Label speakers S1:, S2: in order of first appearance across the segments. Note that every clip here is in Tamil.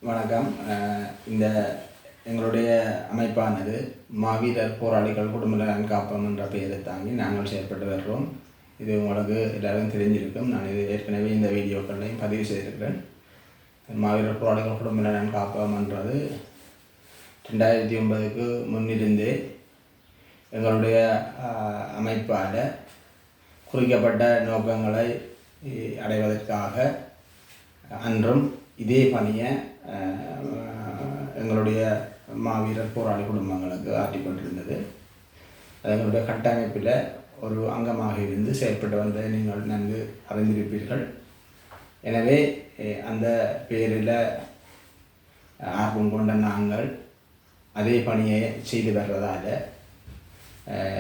S1: வணக்கம். இந்த எங்களுடைய அமைப்பானது மாவீரர் போராளிகள் குடும்ப நலன் காப்பகம் என்ற பெயரை தாங்கி நாங்கள் செயல்பட்டு வருகிறோம். இது உங்களுக்கு எல்லாரும் தெரிஞ்சிருக்கும். நான் இது ஏற்கனவே இந்த வீடியோக்களையும் பதிவு செய்திருக்கிறேன். மாவீரர் போராளிகள் குடும்ப நலன் காப்பகம் என்றது 2009க்கு முன்னிருந்தே எங்களுடைய அமைப்பால் குறிக்கப்பட்ட நோக்கங்களை அடைவதற்காக அன்றும் இதே பணியை எங்களுடைய மாவீரர் போராளி குடும்பங்களுக்கு ஆற்றிக்கொண்டிருந்தது. எங்களுடைய கட்டமைப்பில் ஒரு அங்கமாக இருந்து செயல்பட்டு வந்த நீங்கள் நன்கு அறிந்திருப்பீர்கள். எனவே அந்த பேரில் ஆர்வம் கொண்ட நாங்கள் அதே பணியை செய்து வர்றதால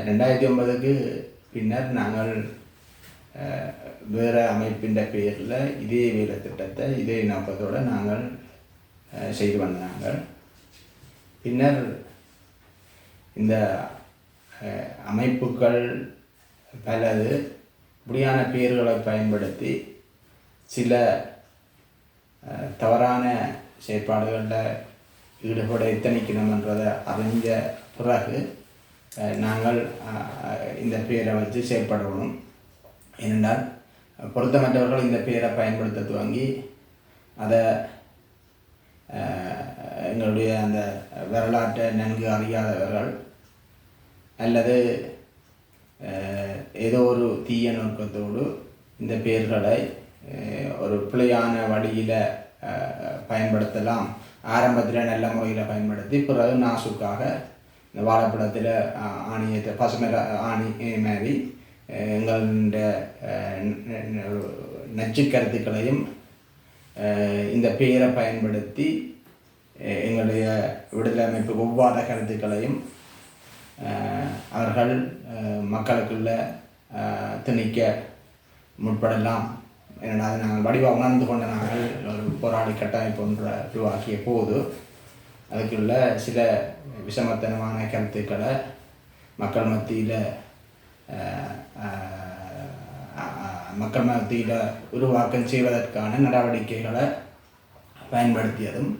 S1: 2009க்கு பின்னர் நாங்கள் வேறு அமைப்பின் பேரில் இதே வேலை திட்டத்தை இதே நோக்கத்தோடு நாங்கள் செய்து வந்தாங்க. பின்னர் இந்த அமைப்புகள் பலது இப்படியான பெயர்களை பயன்படுத்தி சில தவறான செயற்பாடுகளில் ஈடுபட எத்தனைக்கணும்ன்றதை அறிஞ்ச பிறகு நாங்கள் இந்த பெயரை வச்சு செயல்படணும். ஏனென்றால் பொருத்தமற்றவர்கள் இந்த பெயரை பயன்படுத்த துவங்கி அதை எங்களுடைய அந்த வரலாற்றை நன்கு அறியாதவர்கள் அல்லது ஏதோ ஒரு தீய நோக்கத்தோடு இந்த பெயர்களை ஒரு பிழையான வழியில் பயன்படுத்தலாம். ஆரம்பத்தில் நல்ல முறையில் பயன்படுத்தி பிறகு நாசுக்காக இந்த வாழைப்பழத்தில் ஆணியத்தை பசுமை ஆணி மாதிரி எங்களுடைய நச்சு கருத்துக்களையும் இந்த பெயரை பயன்படுத்தி எங்களுடைய விடுதலை அமைப்பு ஒவ்வாத கருத்துக்களையும் அவர்கள் மக்களுக்குள்ள திணிக்க முற்படலாம். ஏனென்றால் நாங்கள் வடிவாக உணர்ந்து கொண்ட நாங்கள் ஒரு போராளி கட்டமைப்பு ஒன்றை உருவாக்கிய போது அதுக்குள்ள சில விஷமத்தனமான கருத்துக்களை மக்கள் மத்தியில் உருவாக்கம் செய்வதற்கான நடவடிக்கைகளை பயன்படுத்தியதும்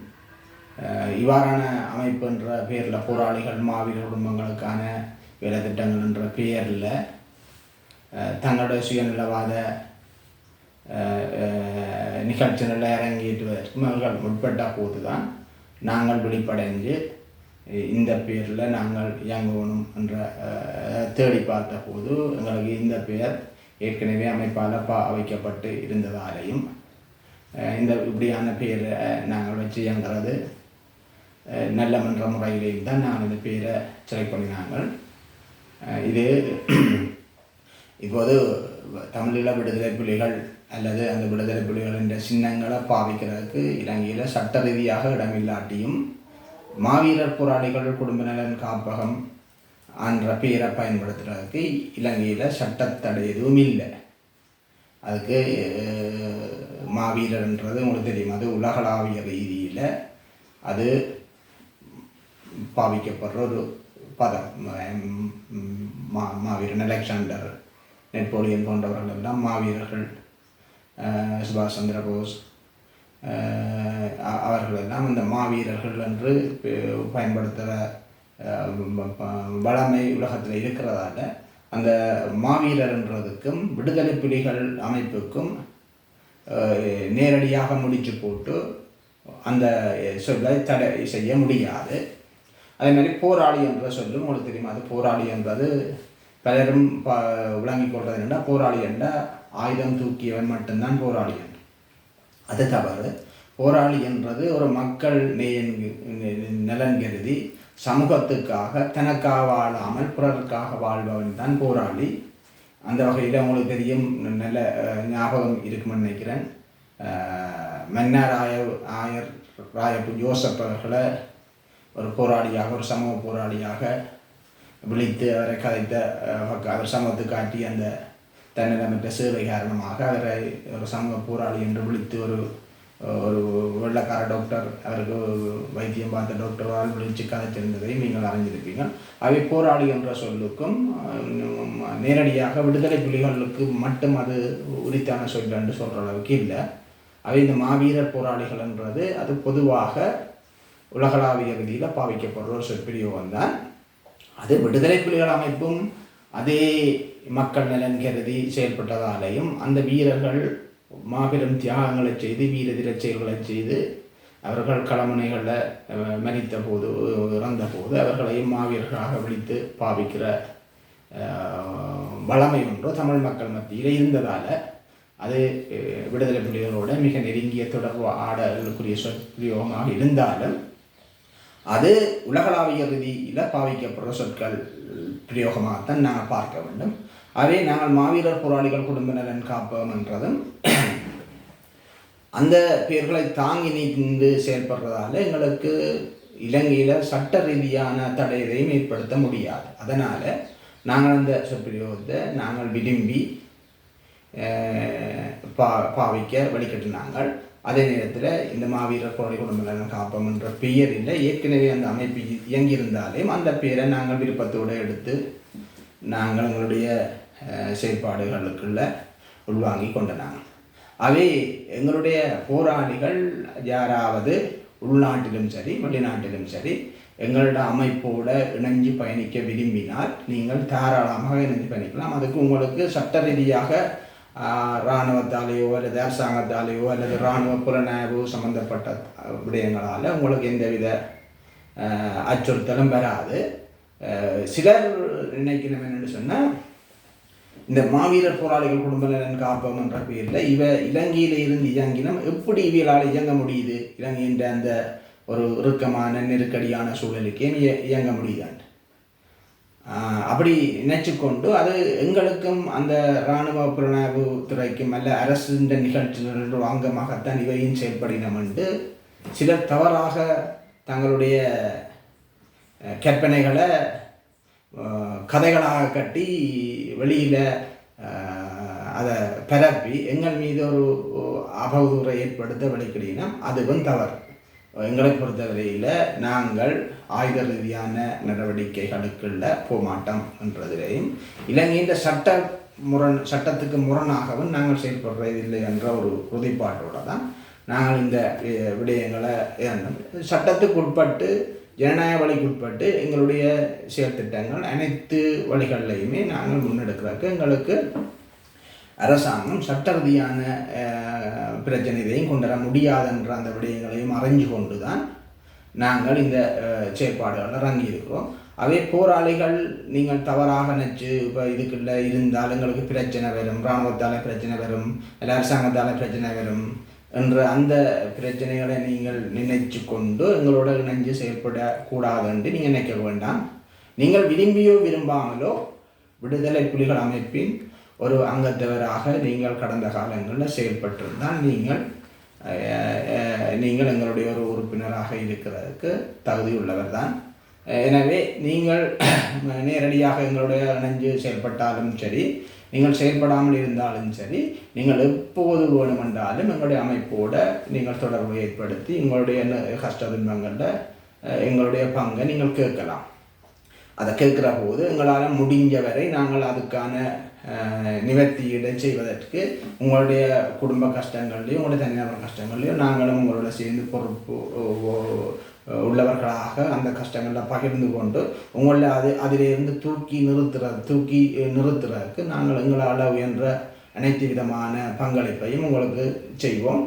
S1: இவ்வாறான அமைப்பு என்ற பேரில் போராளிகள் மாவீரர் குடும்பங்களுக்கான வேலை திட்டங்கள் என்ற பெயரில் தங்களுடைய சுயநலவாத நிகழ்ச்சிகளில் இறங்கிட்டுவதற்கும் அவர்கள் முற்பட்ட போது தான் நாங்கள் விழிப்படைஞ்சு இந்த பேரில் நாங்கள் இயங்கணும் என்ற தேடி பார்த்த போது எங்களுக்கு இந்த பெயர் ஏற்கனவே அமைப்பால் வைக்கப்பட்டு இருந்ததாலேயும் இந்த இப்படியான பெயரை நாங்கள் வச்சு இயங்குறது நல்ல மன்ற முறையிலேயும் தான் நாங்கள் இந்த பெயரை செலக்ட் பண்ணினாங்கள். இது இப்போது தமிழீழ விடுதலை புலிகள் அல்லது அந்த விடுதலை புலிகளின் சின்னங்களை பாவிக்கிறதுக்கு இலங்கையில் சட்ட ரீதியாக இடமில்லாட்டியும் மாவீரர் போராளிகள் குடும்ப நலன் காப்பகம் என்ற பெயரை பயன்படுத்துகிறதுக்கு இலங்கையில் சட்டத்தடை எதுவும் இல்லை. அதுக்கு மாவீரர்ன்றது உங்களுக்கு தெரியும், அது உலகளாவிய ரீதியில் அது பாவிக்கப்படுற ஒரு பதம். மாவீரன் அலெக்சாண்டர், நெப்போலியன் போன்றவர்கள் எல்லாம் மாவீரர்கள், சுபாஷ் சந்திர போஸ் அவர்களெல்லாம் இந்த மாவீரர்கள் என்று பயன்படுத்துகிற வளமை உலகத்தில் இருக்கிறதால அந்த மாவீரர்ன்றதுக்கும் விடுதலை புலிகள் அமைப்புக்கும் நேரடியாக முடிச்சு போட்டு அந்த சொல்லை தடை செய்ய முடியாது. அதே மாதிரி போராளி என்ற சொல்லும் உங்களுக்கு தெரியும். அது போராளி என்பது பலரும் விளங்கிக் கொள்வது என்னென்னா, போராளி என்ற ஆயுதம் தூக்கியவன் மட்டும்தான் போராளி என்று. அது தவறு. போராளி என்றது ஒரு மக்கள் நலன் கருதி சமூகத்துக்காக தனக்காக வாழாமல் பிறருக்காக வாழ்பவன் தான் போராளி. அந்த வகையில் உங்களுக்கு தெரியும், நல்ல ஞாபகம் இருக்குமென்னு நினைக்கிறேன், மன்னார் ஆயர் ராயப்பு ஜோசப் அவர்களை ஒரு போராளியாக, ஒரு சமூக போராளியாக விழித்து அவரை கதைத்த அவர் சமூகத்துக்கு காட்டி அந்த தன்னலமற்ற சேவை காரணமாக அவரை ஒரு சமூக போராளி என்று விழித்து ஒரு வெள்ளக்கார டாக்டர் அவருக்கு வைத்தியம் பார்த்த டாக்டரால் விழித்து கதைத்திருந்ததை நீங்கள் அறிஞ்சிருப்பீங்க. அவை போராளி என்ற சொல்லுக்கும் நேரடியாக விடுதலை புலிகளுக்கு மட்டும் அது உரித்தான சொல் என்று சொல்கிற அளவுக்கு இல்லை. அவை இந்த மாவீரர் போராளிகள்ன்றது அது பொதுவாக உலகளாவிய ரீதியில் பாவிக்கப்படுற ஒரு சொற்பிரியோகம் தான். அது விடுதலை புலிகள் அமைப்பும் அதே மக்கள் நலன் கருதி செயல்பட்டதாலேயும் அந்த வீரர்கள் மாபெரும் தியாகங்களை செய்து வீர தீர செயல்களை செய்து அவர்கள் களமுனைகளில் மரித்த போது இறந்த போது அவர்களையும் மாவீரர்களாக விழித்து பாவிக்கிற வளமை ஒன்று தமிழ் மக்கள் மத்தியில் இருந்ததால் அது விடுதலை புலிகளோட மிக நெருங்கிய தொடர்பு ஆடலுக்குரிய சொற்பிரயோகமாக இருந்தாலும் அது உலகளாவிய ரீதியில் பாவிக்கப்படுற சொற்கள் பிரயோகமாகத்தான் நாங்கள் பார்க்க வேண்டும். அதே நாங்கள் மாவீரர் போராளிகள் குடும்ப நலன் காப்போம் என்றதும் அந்த பெயர்களை தாங்கி நீந்து செயல்படுறதால எங்களுக்கு இலங்கையில் சட்ட ரீதியான தடை எதையும் ஏற்படுத்த முடியாது. அதனால் நாங்கள் அந்த சொற்பிரயோகத்தை நாங்கள் விரும்பி பாவிக்க வழிகட்டினாங்கள். அதே நேரத்தில் இந்த மாவீரர் போராளி குடும்ப நலன் காப்போம் என்ற பெயரில் ஏற்கனவே அந்த அமைப்பு இயங்கியிருந்தாலும் அந்த பெயரை நாங்கள் விருப்பத்தோடு எடுத்து நாங்கள் எங்களுடைய செயற்பாடுகளுக்குள்ள உள்வாங்கி கொண்டனாங்க. அவை எங்களுடைய போராளிகள் யாராவது உள்நாட்டிலும் சரி வெளிநாட்டிலும் சரி எங்களோட அமைப்போட இணைஞ்சு பயணிக்க விரும்பினால் நீங்கள் தாராளமாக இணைஞ்சு பயணிக்கலாம். அதுக்கு உங்களுக்கு சட்ட ரீதியாக இராணுவத்தாலேயோ அல்லது அரசாங்கத்தாலேயோ அல்லது இராணுவ புலனாய்வு சம்பந்தப்பட்ட விடயங்களால் உங்களுக்கு எந்தவித அச்சுறுத்தலும் வராது. சிலர் நினைக்கணும் என்னென்னு சொன்னால் இந்த மாவீரர் போராளிகள் குடும்ப நலன் காப்போம் என்ற பேரில் இலங்கையில் இருந்து இயங்கினம் எப்படி இவளால் இயங்க முடியுது, இலங்கையின் அந்த ஒரு இறுக்கமான நெருக்கடியான சூழலுக்கே இயங்க முடியுதான் அப்படி நினைச்சு கொண்டு அது எங்களுக்கும் அந்த இராணுவ புலனாய்வு துறைக்கும் அல்ல அரசு நிகழ்ச்சிகள் அங்கமாகத்தான் இவையும் செயல்படினம் என்று சிலர் தவறாக தங்களுடைய கற்பனைகளை கதைகளாக கட்டி வெளியில் அதை பரப்பி எங்கள் மீது ஒரு அவதூறை ஏற்படுத்த வெளிக்கிடினோம். அதுவும் தவறு. எங்களை பொறுத்தவரையில் நாங்கள் ஆயுத ரீதியான நடவடிக்கைகளுக்குள்ள போமாட்டோம் என்றதிலையும் இலங்கையின் சட்டத்துக்கு முரணாகவும் நாங்கள் செயல்படுறதில்லை என்ற ஒரு உறுதிப்பாட்டோடு தான் நாங்கள் இந்த விடயங்களை சட்டத்துக்கு உட்பட்டு ஜனநாயக வழிக்குட்பட்டு எங்களுடைய செயற்திட்டங்கள் அனைத்து வழிகளிலையுமே நாங்கள் முன்னெடுக்கிறதுக்கு எங்களுக்கு அரசாங்கம் சட்ட ரீதியான பிரச்சனைகளையும் கொண்டு வர முடியாதுன்ற அந்த விடயங்களையும் அறிஞ்சு கொண்டு தான் நாங்கள் இந்த செயற்பாடுகளில் இறங்கியிருக்கிறோம். அவை போராளிகள் நீங்கள் தவறாக நினச்சி இப்போ இதுக்குள்ள இருந்தால் எங்களுக்கு பிரச்சனை வரும், இராணுவத்தால் பிரச்சனை வரும், இல்லை அரசாங்கத்தால் பிரச்சனை வரும் என்ற அந்த பிரச்சனைகளை நீங்கள் நினைச்சு கொண்டு எங்களோட இணைஞ்சு செயல்படக்கூடாது என்று நீங்கள் நினைக்க வேண்டாம். நீங்கள் விரும்பியோ விரும்பாமலோ விடுதலை புலிகள் அமைப்பின் ஒரு அங்கத்தவராக நீங்கள் கடந்த காலங்களில் செயல்பட்டிருந்தால் நீங்கள் எங்களுடைய ஒரு உறுப்பினராக இருக்கிறதுக்கு தகுதியுள்ளவர் தான். எனவே நீங்கள் நேரடியாக எங்களுடைய இணைஞ்சு செயல்பட்டாலும் சரி, நீங்கள் செயல்படாமல் இருந்தாலும் சரி, நீங்கள் எப்போது வேணுமென்றாலும் எங்களுடைய அமைப்போடு நீங்கள் தொடர்பு ஏற்படுத்தி உங்களுடைய கஷ்ட துன்பங்களில் எங்களுடைய பங்கை நீங்கள் கேட்கலாம். அதை கேட்குற போது எங்களால் முடிஞ்ச வரை நாங்கள் அதுக்கான நிவர்த்தியிட செய்வதற்கு உங்களுடைய குடும்ப கஷ்டங்கள்லையும் உங்களுடைய தனிநபர் கஷ்டங்கள்லையும் நாங்களும் உங்களோட சேர்ந்து பொறுப்பு உள்ளவர்களாக அந்த கஷ்டங்களில் பகிர்ந்து கொண்டு உங்களை அதிலிருந்து தூக்கி நிறுத்துறதுக்கு நாங்கள் எங்களால் உயர்ந்த அனைத்து விதமான பங்களிப்பையும் உங்களுக்கு செய்வோம்.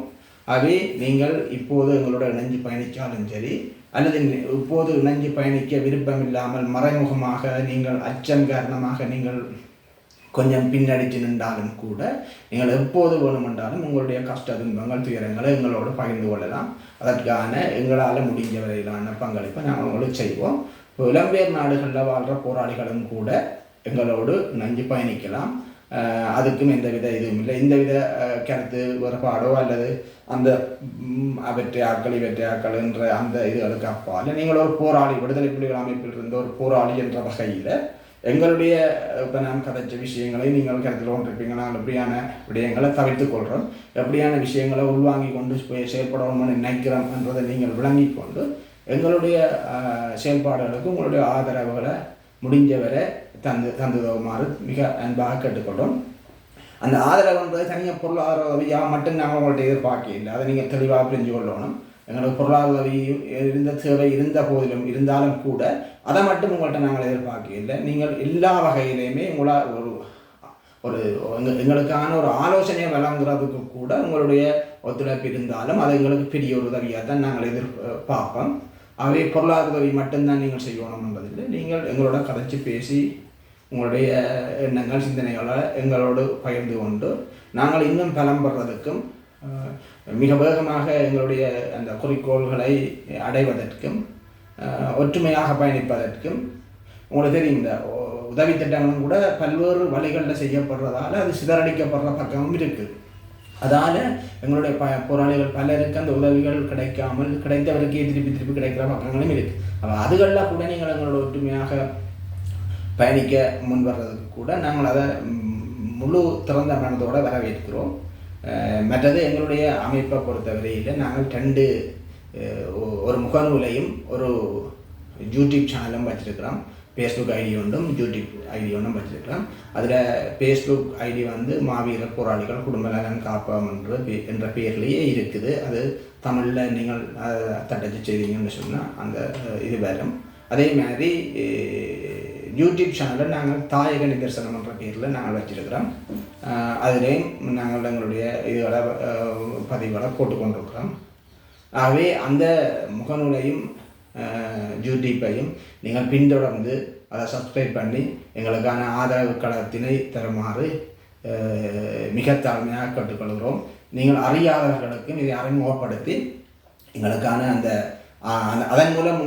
S1: ஆகவே நீங்கள் இப்போது எங்களோட இணைஞ்சு பயணித்தாலும் சரி, அல்லது இப்போது இணைஞ்சு பயணிக்க விருப்பம் இல்லாமல் மறைமுகமாக நீங்கள் அச்சம் காரணமாக நீங்கள் கொஞ்சம் பின்னடித்து நின்றாலும் கூட நீங்கள் எப்போது வேணுமென்றாலும் உங்களுடைய கஷ்ட துன்பங்கள் துயரங்களை எங்களோடு பகிர்ந்து கொள்ளலாம். அதற்கான எங்களால் முடிஞ்ச வரையிலான பங்களிப்பை நாங்கள் உங்களுக்கு செய்வோம். இப்போ இளம்பெயர் நாடுகளில் வாழ்கிற போராளிகளும் கூட எங்களோடு இணைஞ்சு பயணிக்கலாம். அதுக்கும் எந்தவித இதுவும் இல்லை. இந்தவித கருத்து வேறுபாடோ அல்லது அந்த வெற்றியாக்கள் என்ற அந்த இதுகளுக்கு அப்பால் நீங்கள் ஒரு போராளி, விடுதலை புலிகள் அமைப்பில் இருந்த ஒரு போராளி என்ற வகையில் எங்களுடைய இப்போ நாம் கதைச்ச விஷயங்களை நீங்கள் கருத்தில் கொண்டிருப்பீங்க. நாங்கள் எப்படியான விடயங்களை தவிர்த்து கொள்கிறோம், எப்படியான விஷயங்களை உள்வாங்கி கொண்டு போய் செயல்படணும்னு நினைக்கிறோம் என்றதை நீங்கள் விளங்கி கொண்டு எங்களுடைய செயல்பாடுகளுக்கு உங்களுடைய ஆதரவுகளை முடிஞ்சவரை தந்துதவுமாறு மிக அன்பாக கேட்டுக்கொள்கிறோம். அந்த ஆதரவுன்றது தனியாக பொருளாதார உதவியாக மட்டும் நாங்கள் உங்கள்கிட்ட எதிர்பார்க்க இல்லை. அதை நீங்கள் தெளிவாக புரிஞ்சு கொள்ளணும். எங்களுக்கு பொருளாதார உதவி இருந்த தேவை இருந்த போதிலும் இருந்தாலும் கூட அதை மட்டும் உங்கள்கிட்ட நாங்கள் எதிர்பார்க்க இல்லை. நீங்கள் எல்லா வகையிலையுமே உங்களால் ஒரு எங்களுக்கான ஒரு ஆலோசனையை வழங்குறதுக்கு கூட உங்களுடைய ஒத்துழைப்பு இருந்தாலும் அது எங்களுக்கு பெரிய ஒரு உதவியாக தான் நாங்கள் எதிர்பார்ப்போம். ஆகவே பொருளாதார உதவி மட்டும்தான் நீங்கள் செய்யணும் என்பதில்லை. நீங்கள் எங்களோட கதைச்சி பேசி உங்களுடைய எண்ணங்கள் சிந்தனைகளை எங்களோடு பகிர்ந்து கொண்டு நாங்கள் இன்னும் பலம் பெறுவதற்கும் மிக வேகமாக எங்களுடைய அந்த குறிக்கோள்களை அடைவதற்கும் ஒற்றுமையாக பயணிப்பதற்கும் உங்களுக்கு தெரியும் இந்த உதவி திட்டங்களும் கூட பல்வேறு வழிகளில் செய்யப்படுறதால அது சிதறடிக்கப்படுற பக்கமும் இருக்குது. அதால் எங்களுடைய போராளிகள் பலருக்கு அந்த உதவிகள் கிடைக்காமல் கிடைத்தவருக்கே திருப்பி கிடைக்கிற பக்கங்களும் இருக்குது. அப்போ அதுகளில் கூட நீங்கள் எங்களோட ஒற்றுமையாக பயணிக்க முன் வர்றதுக்கு கூட நாங்கள் அதை முழு திறந்த மனதோடு வரவேற்கிறோம். மற்றது எங்களுடைய அமைப்பை பொறுத்தவரையில் நாங்கள் 2 ஒரு முகநூலையும் ஒரு யூடியூப் சேனலும் வச்சுருக்கிறோம். ஃபேஸ்புக் ஐடி ஒன்றும் யூடியூப் ஐடி ஒன்றும் வச்சுருக்கிறோம். அதில் ஃபேஸ்புக் ஐடி மாவீரர் போராளிகள் குடும்ப நலன் காப்பகம் என்ற பேர்லேயே இருக்குது. அது தமிழில் நீங்கள் தட்டச்சு செய்தீங்கன்னு சொன்னால் அந்த இது வரும். அதே மாதிரி யூடியூப் சேனலில் நாங்கள் தாயக நிதர்சனம் என்ற பேரில் நாங்கள் வச்சுருக்கிறோம். அதிலேயும் நாங்கள் எங்களுடைய இதுகளை பதிவுகளை போட்டுக்கொண்டிருக்கிறோம். ஆகவே அந்த முகநூலையும் யூடியூப்பையும் நீங்கள் பின்தொடர்ந்து அதை சப்ஸ்கிரைப் பண்ணி எங்களுக்கான ஆதரவு களத்தினை தருமாறு மிக தாழ்மையாக கேட்டுக்கொள்கிறோம். நீங்கள் அறியாதவர்களுக்கும் இதை அறிமுகப்படுத்தி எங்களுக்கான அதன் மூலம்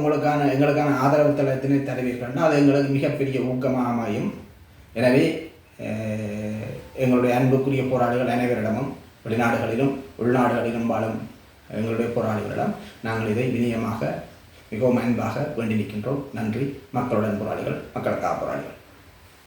S1: எங்களுக்கான ஆதரவு தளத்தினை தருவீர்கள். அது எங்களுக்கு மிகப்பெரிய ஊக்கமாக அமையும். எனவே எங்களுடைய அன்புக்குரிய போராளிகள் அனைவரிடமும் வெளிநாடுகளிலும் உள்நாடுகளிலும் வாழும் எங்களுடைய போராளிகளிடம் நாங்கள் இதை வினயமாக மிகவும் அன்பாக வேண்டி நிற்கின்றோம். நன்றி. மக்களுடன் போராளிகள், மக்களுக்காக போராளிகள்.